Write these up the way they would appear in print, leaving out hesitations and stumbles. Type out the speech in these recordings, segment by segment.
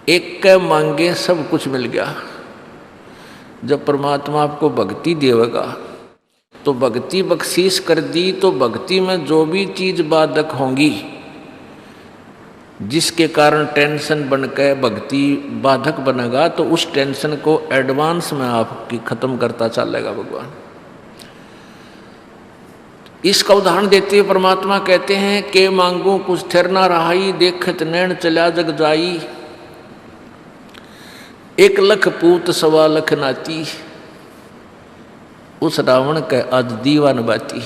एक के मांगे सब कुछ मिल गया। जब परमात्मा आपको भक्ति देगा तो भक्ति बख्शीश कर दी, तो भक्ति में जो भी चीज बाधक होंगी, जिसके कारण टेंशन बनकर भक्ति बाधक बनेगा, तो उस टेंशन को एडवांस में आपकी खत्म करता चलेगा भगवान। इसका उदाहरण देते हुए परमात्मा कहते हैं कि मांगू कुछ थिर ना रहाई, देखत नैन चला जग जाई, 1 लख पूत 1.25 लाख नाती, उस रावण के आज दीवान बाती।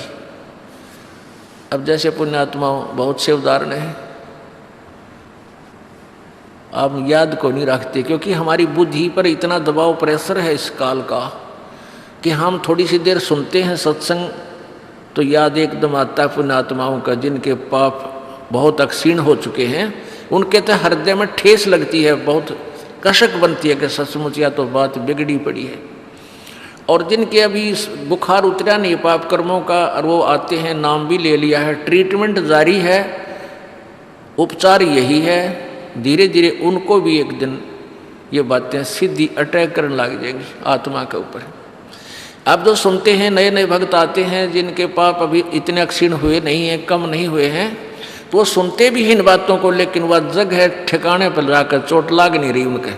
अब जैसे पुण्यात्मा बहुत से उदाहरण हैं, आप याद को नहीं रखते, क्योंकि हमारी बुद्धि पर इतना दबाव प्रेशर है इस काल का कि हम थोड़ी सी देर सुनते हैं सत्संग तो याद एकदम आता है पुण्यात्माओं का, जिनके पाप बहुत अक्षीण हो चुके हैं। उनके तो हृदय में ठेस लगती है, बहुत कशक बनती है कि सचमुच या तो बात बिगड़ी पड़ी है। और जिनके अभी बुखार उतरा नहीं पाप कर्मों का, और वो आते हैं, नाम भी ले लिया है, ट्रीटमेंट जारी है, उपचार यही है, धीरे धीरे उनको भी एक दिन ये बातें सीधी अटैक करने लग जाएंगी आत्मा के ऊपर। अब जो सुनते हैं, नए नए भक्त आते हैं जिनके पाप अभी इतने अक्षीण हुए नहीं हैं, कम नहीं हुए हैं, तो वो सुनते भी इन बातों को, लेकिन वह जग है ठिकाने पर जाकर चोट लाग नहीं रही उनके,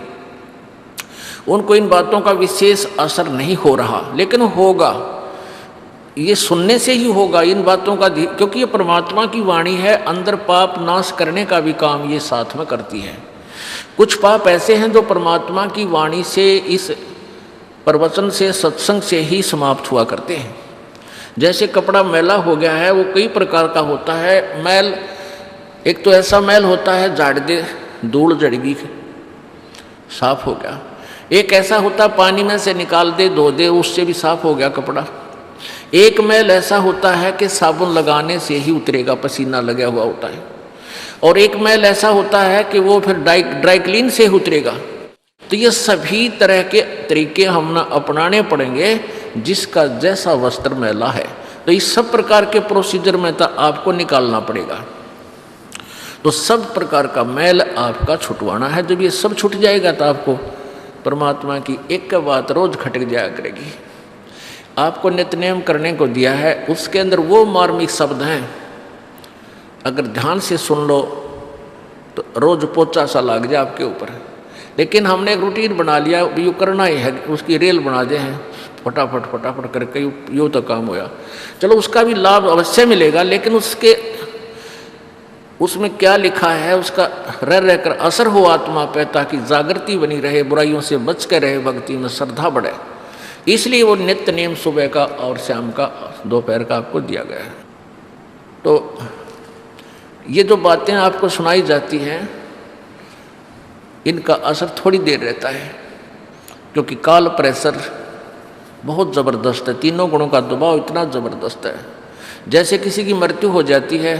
उनको इन बातों का विशेष असर नहीं हो रहा, लेकिन होगा, ये सुनने से ही होगा इन बातों का, क्योंकि ये परमात्मा की वाणी है, अंदर पाप नाश करने का भी काम ये साथ में करती है। कुछ पाप ऐसे हैं जो परमात्मा की वाणी से, इस प्रवचन से, सत्संग से ही समाप्त हुआ करते हैं। जैसे कपड़ा मैला हो गया है, वो कई प्रकार का होता है मैल। एक तो ऐसा मैल होता है झाड़ दे धूल जड़गी साफ हो गया, एक ऐसा होता है पानी में से निकाल दे धो दे उससे भी साफ हो गया कपड़ा। एक मैल ऐसा होता है कि साबुन लगाने से ही उतरेगा, पसीना लगा हुआ होता है। और एक मैल ऐसा होता है कि वो फिर ड्राई क्लीन से ही उतरेगा। तो ये सभी तरह के तरीके हम ना अपनाने पड़ेंगे, जिसका जैसा वस्त्र मैला है, तो इस सब प्रकार के प्रोसीजर में तो आपको निकालना पड़ेगा। तो सब प्रकार का मैल आपका छुटवाना है। जब ये सब छूट जाएगा तो आपको परमात्मा की एक बात रोज खटक जाया करेगी। आपको नित्यनेम करने को दिया है, उसके अंदर वो मार्मिक शब्द हैं, अगर ध्यान से सुन लो तो रोज पोचा सा लग जाए आपके ऊपर। लेकिन हमने एक रूटीन बना लिया, यो करना ही है, उसकी रेल बना दे हैं, फटाफट फटाफट करके यो तो काम होया। चलो उसका भी लाभ अवश्य मिलेगा, लेकिन उसमें क्या लिखा है उसका रह रहकर असर हो आत्मा पे, ताकि जागृति बनी रहे, बुराइयों से बच कर रहे, भक्ति में श्रद्धा बढ़े। इसलिए वो नित्य नियम सुबह का और शाम का, दोपहर का आपको दिया गया है। तो ये जो बातें आपको सुनाई जाती हैं, इनका असर थोड़ी देर रहता है, क्योंकि काल प्रेशर बहुत ज़बरदस्त है, तीनों गुणों का दबाव इतना ज़बरदस्त है। जैसे किसी की मृत्यु हो जाती है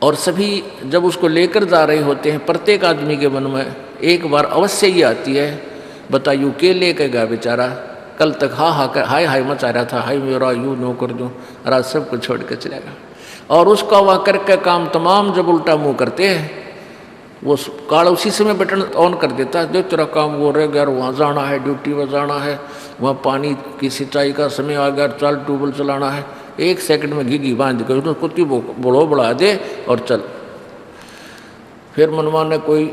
और सभी जब उसको लेकर जा रहे होते हैं, प्रत्येक आदमी के मन में एक बार अवश्य ही आती है, बताइए के लेकर गया बेचारा, कल तक हाय हाय मचा रहा था, हाय मेरा यूँ नो कर दूँ, रात सब कुछ छोड़ कर चलेगा। और उसका वह करके काम तमाम जब उल्टा मुँह करते हैं, वो काल उसी समय बटन ऑन कर देता है, देख तेरा काम वो रह गया, वहाँ जाना है, ड्यूटी पर जाना है, वहाँ पानी की सिंचाई का समय आ गया, चल ट्यूबवेल चलाना है, 1 सेकंड में घी बांध कर उसको कुत्ती बड़ो बढ़ा दे और चल। फिर मनमाने कोई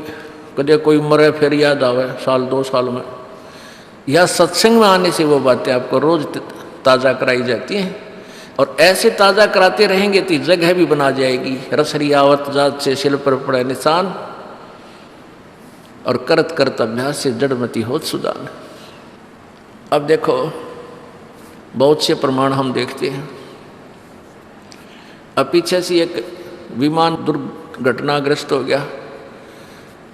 कदे कोई मरे, फिर याद आवे साल 2 साल में। यह सत्संग में आने से वो बातें आपको रोज ताज़ा कराई जाती हैं, और ऐसे ताज़ा कराते रहेंगे तो जगह भी बना जाएगी। रसरी आवत जात से शिल पर पड़े निशान, और करत करत अभ्यास से जड़मती होत सुजान। अब देखो बहुत से प्रमाण हम देखते हैं। अब पीछे से एक विमान दुर्घटनाग्रस्त हो गया,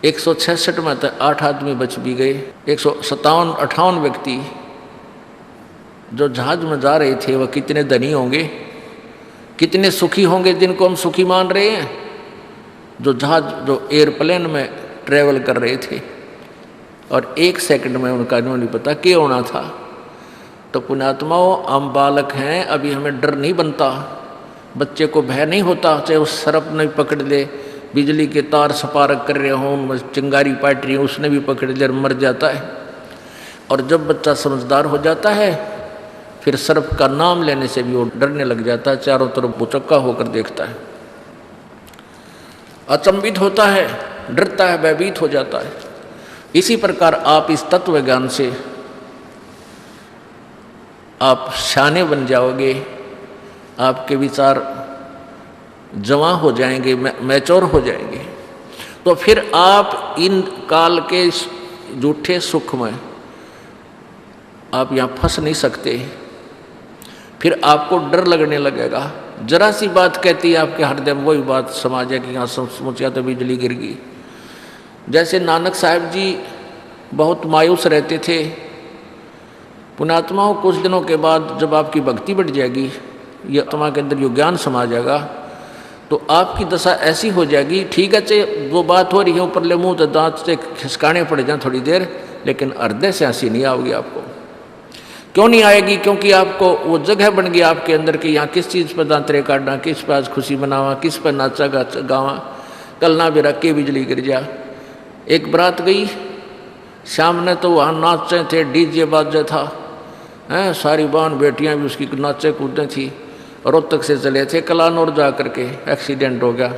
166 में तो 8 आदमी बच भी गए। 157-58 व्यक्ति जो जहाज में जा रहे थे, वह कितने धनी होंगे, कितने सुखी होंगे, जिनको हम सुखी मान रहे हैं, जो एयरप्लेन में ट्रेवल कर रहे थे, और 1 सेकंड में उनका नहीं पता क्या होना था। तो पुण्यात्माओं, हम बालक हैं, अभी हमें डर नहीं बनता, बच्चे को भय नहीं होता, चाहे वो सर्प नहीं पकड़ ले, बिजली के तार सपारक कर रहे हों, उनमें चिंगारी पाट रही है, उसने भी पकड़ लिया, मर जाता है। और जब बच्चा समझदार हो जाता है फिर सर्प का नाम लेने से भी वो डरने लग जाता है, चारों तरफ बुचक्का होकर देखता है, अचंभित होता है, डरता है, भयभीत हो जाता है। इसी प्रकार आप इस तत्व ज्ञान से आप शाने बन जाओगे, आपके विचार जवां हो जाएंगे, मैच्योर हो जाएंगे। तो फिर आप इन काल के झूठे सुख में आप यहाँ फंस नहीं सकते। फिर आपको डर लगने लगेगा, जरा सी बात कहती है आपके हृदय में वही बात समा जाएगी, यहाँ सोचा तो बिजली गिर गई। जैसे नानक साहब जी बहुत मायूस रहते थे, पुण्यात्माओं कुछ दिनों के बाद जब आपकी भक्ति बढ़ जाएगी, ये आत्मा के अंदर जो ज्ञान समा जाएगा, तो आपकी दशा ऐसी हो जाएगी, ठीक है चाहे वो बात हो रही है ऊपर ले मुँह तो दांत से खिसकाने पड़ जाए थोड़ी देर, लेकिन हृदय से हंसी नहीं आओगी आपको। क्यों नहीं आएगी? क्योंकि आपको वो जगह बन गई आपके अंदर कि यहाँ किस चीज़ पर दांतरे काटना, किस पर आज खुशी मनावा, किस पर नाचा गावा, कल ना भी रख के बिजली गिर जा। एक बारात गई, शाम ने तो वहाँ नाचे थे, डीजे बाजे था, हैं सारी बहन बेटियाँ भी उसकी नाचे कूदे थी। रोहतक से चले थे कलानौर जा करके, एक्सीडेंट हो गया,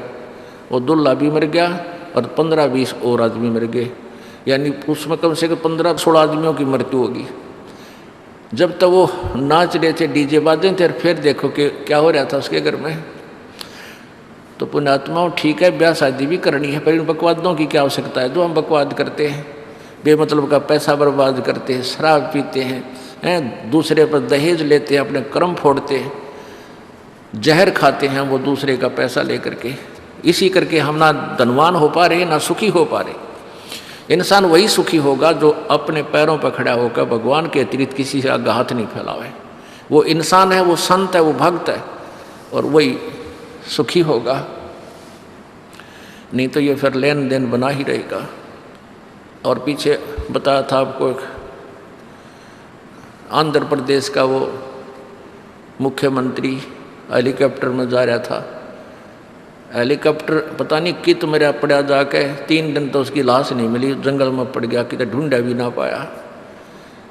वो दूल्हा भी मर गया और 15-20 और आदमी मर गए, यानी उसमें कम से कम 15-16 आदमियों की मृत्यु होगी। जब तक वो नाच रहे थे, डीजे बाजे थे, फिर देखो कि क्या हो रहा था उसके घर में। तो पुण्यात्माओं ठीक है, ब्याह शादी भी करनी है, पर इन बकवादों की क्या आवश्यकता है जो हम बकवाद करते हैं, बेमतलब का पैसा बर्बाद करते हैं, शराब पीते हैं, दूसरे पर दहेज लेते हैं, अपने कर्म फोड़ते हैं, जहर खाते हैं वो दूसरे का पैसा लेकर के। इसी करके हम ना धनवान हो पा रहे, ना सुखी हो पा रहे। इंसान वही सुखी होगा जो अपने पैरों पर खड़ा होकर भगवान के अतिरिक्त किसी से आगे हाथ नहीं फैलावे। वो इंसान है, वो संत है, वो भक्त है, और वही सुखी होगा। नहीं तो ये फिर लेन देन बना ही रहेगा। और पीछे बताया था आपको, आंध्र प्रदेश का वो मुख्यमंत्री हेलीकॉप्टर में जा रहा था, हेलीकॉप्टर पता नहीं कित मेरा पड़ा जाके, 3 दिन तो उसकी लाश नहीं मिली, जंगल में पड़ गया, कितना ढूंढा भी ना पाया।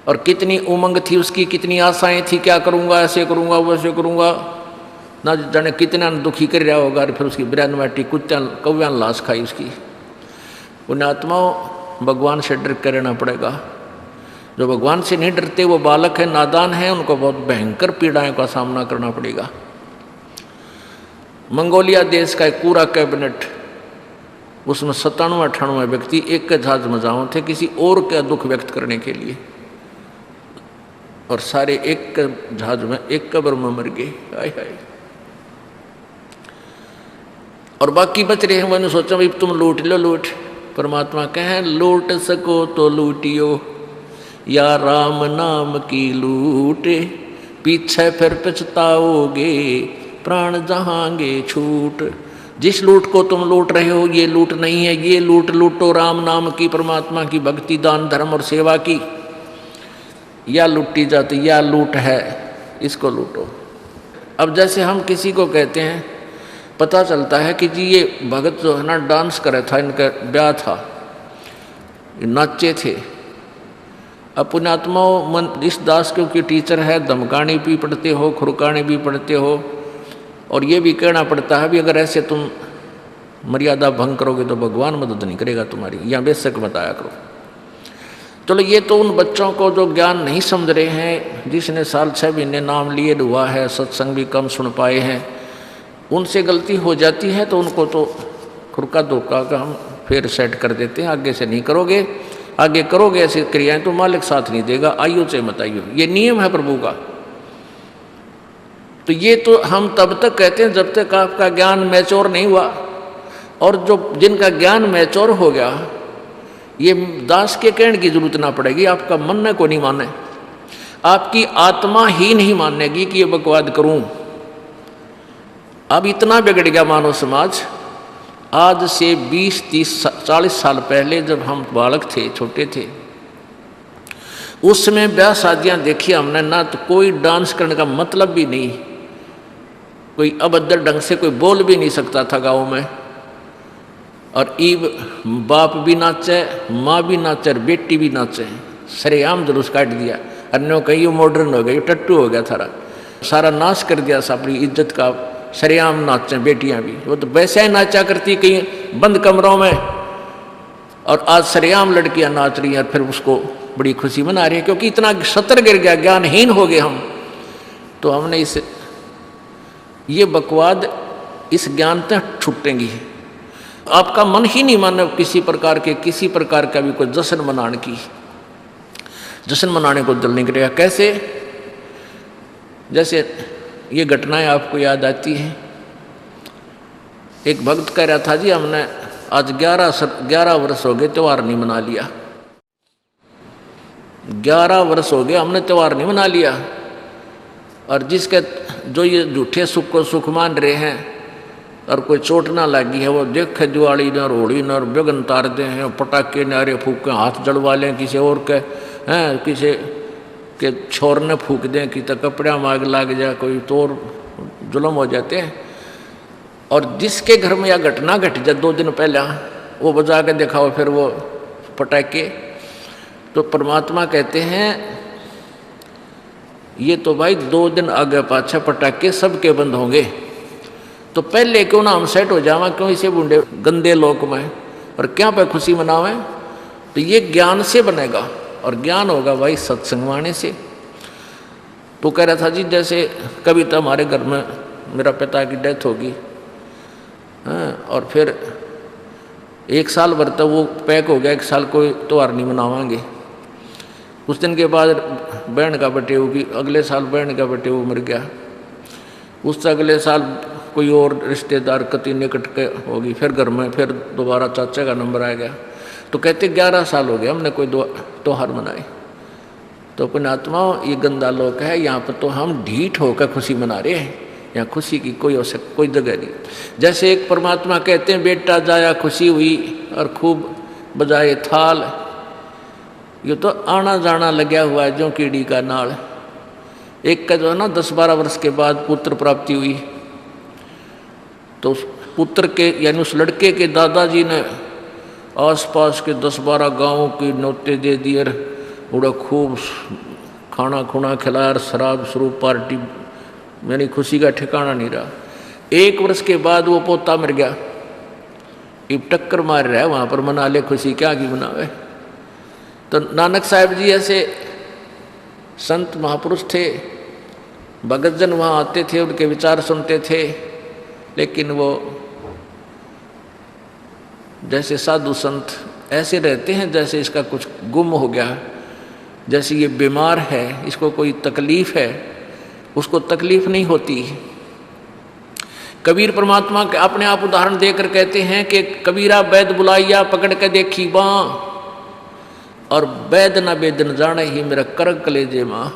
और कितनी उमंग थी उसकी, कितनी आशाएं थी, क्या करूँगा, ऐसे करूँगा, वैसे करूँगा, ना जाने कितना दुखी कर रहा होगा। और फिर उसकी 92 कुत्ता कौव्या लाश खाई उसकी। पुण्यात्माओं भगवान से डर कर रहना पड़ेगा। जो भगवान से नहीं डरते वो बालक है, नादान है, उनको बहुत भयंकर पीड़ाओं का सामना करना पड़ेगा। मंगोलिया देश का एक पूरा कैबिनेट, उसमें 97-98 व्यक्ति एक के जहाज में जाओ थे किसी और का दुख व्यक्त करने के लिए, और सारे एक के जहाज में एक कब्र में मर गए। हाय हाय। और बाकी बच रहे हैं। मैंने सोचा भाई तुम लूट लो, लूट। परमात्मा कहें लूट सको तो लूटियो, या राम नाम की लूट, पीछे फिर पछताओगे, प्राण जहांगे छूट। जिस लूट को तुम लूट रहे हो ये लूट नहीं है, ये लूट लूटो राम नाम की, परमात्मा की भक्ति, दान धर्म और सेवा की। या लूटी जाती या लूट है, इसको लूटो। अब जैसे हम किसी को कहते हैं, पता चलता है कि जी ये भगत जो है ना डांस करे था, इनका ब्याह था, नाचे थे। अब पुण्यात्माओं मन इस दास क्योंकि टीचर है, धमकाने भी पढ़ते हो, खुरकाने भी पढ़ते हो, और ये भी कहना पड़ता है भी अगर ऐसे तुम मर्यादा भंग करोगे तो भगवान मदद नहीं करेगा तुम्हारी, या बेशक बताया करो। चलो ये तो उन बच्चों को जो ज्ञान नहीं समझ रहे हैं, जिसने साल 6 महीने नाम लिए हुआ है, सत्संग भी कम सुन पाए हैं, उनसे गलती हो जाती है तो उनको तो खुरका धोखा का हम फिर सेट कर देते हैं, आगे से नहीं करोगे, आगे करोगे ऐसी क्रियाएं तो मालिक साथ नहीं देगा, आइयो से मत आइयो। ये नियम है प्रभु का। तो ये तो हम तब तक कहते हैं जब तक आपका ज्ञान मैच्योर नहीं हुआ। और जो जिनका ज्ञान मैच्योर हो गया, ये दास के कहने की जरूरत ना पड़ेगी, आपका मन को नहीं माने, आपकी आत्मा ही नहीं मानेगी कि ये बकवाद करूं। अब इतना बिगड़ गया मानव समाज। आज से 20, 30, 40 साल पहले जब हम बालक थे, छोटे थे, उस समय ब्याह शादियां देखी हमने ना, तो कोई डांस करने का मतलब भी नहीं, कोई अभद्र ढंग से कोई बोल भी नहीं सकता था गाँव में, और ईब बाप भी नाचे, माँ भी नाचे और बेटी भी नाचे, सरेआम जुलूस काट दिया। अन्यों कहीं मॉडर्न हो गया, टट्टू हो गया, थारा सारा नाश कर दिया अपनी इज्जत का। सरेआम नाचे बेटियां भी, वो तो वैसे ही नाचा करती कहीं बंद कमरों में, और आज सरेआम लड़कियां नाच रही हैं और फिर उसको बड़ी खुशी मना रही है, क्योंकि इतना सतर गिर गया, ज्ञानहीन हो गए हम। तो हमने ये बकवाद इस ज्ञान से छूटेंगी। आपका मन ही नहीं माने किसी प्रकार का भी कोई जश्न मनाने की, जश्न मनाने को दिल नहीं करेगा। कैसे? जैसे ये घटनाएं आपको याद आती हैं। एक भक्त कह रहा था, जी हमने आज 11 वर्ष हो गए त्यौहार नहीं मना लिया। 11 वर्ष हो गए हमने त्यौहार नहीं मना लिया। और जिसके जो ये झूठे सुख को सुख मान रहे हैं और कोई चोट ना लगी है, वो देखे दिवाली न होली न बेगन तार दे हैं, पटाखे नारे फूक के हाथ जड़वा लें किसी और के हैं, किसी के छोर ने फूक दें कि तो कपड़ा माग लाग जाए, कोई तो जुल्म हो जाते हैं। और जिसके घर में यह घटना घट जाए 2 दिन पहले, वो बजा के दिखाओ फिर वो पटाखे। तो परमात्मा कहते हैं ये तो भाई 2 दिन आगे पाछे पटाखे सबके बंद होंगे, तो पहले क्यों ना हम सेट हो जावा, क्यों इसे बूढ़े गंदे लोक में और क्या पे खुशी मनावें। तो ये ज्ञान से बनेगा, और ज्ञान होगा भाई सत्संग वाणी से। तो कह रहा था, जी जैसे कभी तो हमारे घर में मेरा पिता की डेथ होगी, और फिर 1 साल भर तो वो पैक हो गया, 1 साल कोई त्योहार नहीं मनावांगे। उस दिन के बाद बहन का बटेऊ की, अगले साल बहन का बटेऊ मर गया, उससे अगले साल कोई और रिश्तेदार कति निकट के होगी, फिर घर में फिर दोबारा चाचा का नंबर आ गया। तो कहते 11 साल हो गए हमने कोई त्योहार मनाए। तो पुण्यात्मा ये गंदा लोक है, यहाँ पर तो हम ढीठ होकर खुशी मना रहे हैं, यहाँ खुशी की कोई जगह नहीं। जैसे एक परमात्मा कहते हैं बेटा जाया खुशी हुई और खूब बजाए थाल, ये तो आना जाना लगा हुआ है जो कीड़ी का नाल। एक का जो है ना 10-12 वर्ष के बाद पुत्र प्राप्ति हुई, तो उस पुत्र के यानी उस लड़के के दादाजी ने आसपास के 10-12 गांवों की नौते दे दिए, उड़ा खूब खाना खुना खिलाया, शराब स्वरूप पार्टी, यानी खुशी का ठिकाना नहीं रहा। 1 वर्ष के बाद वो पोता मर गया, अब टक्कर मार रहा है वहाँ पर, मना ले खुशी क्या की मनावे। तो नानक साहब जी ऐसे संत महापुरुष थे, भगत जन वहाँ आते थे, उनके विचार सुनते थे, लेकिन वो जैसे साधु संत ऐसे रहते हैं जैसे इसका कुछ गुम हो गया, जैसे ये बीमार है, इसको कोई तकलीफ है, उसको तकलीफ नहीं होती। कबीर परमात्मा के अपने आप उदाहरण देकर कहते हैं कि कबीरा वैद बुलाइया पकड़ के देखी बाँ, और वैद न वेदन जाने ही मेरा करक कलेजे माँ।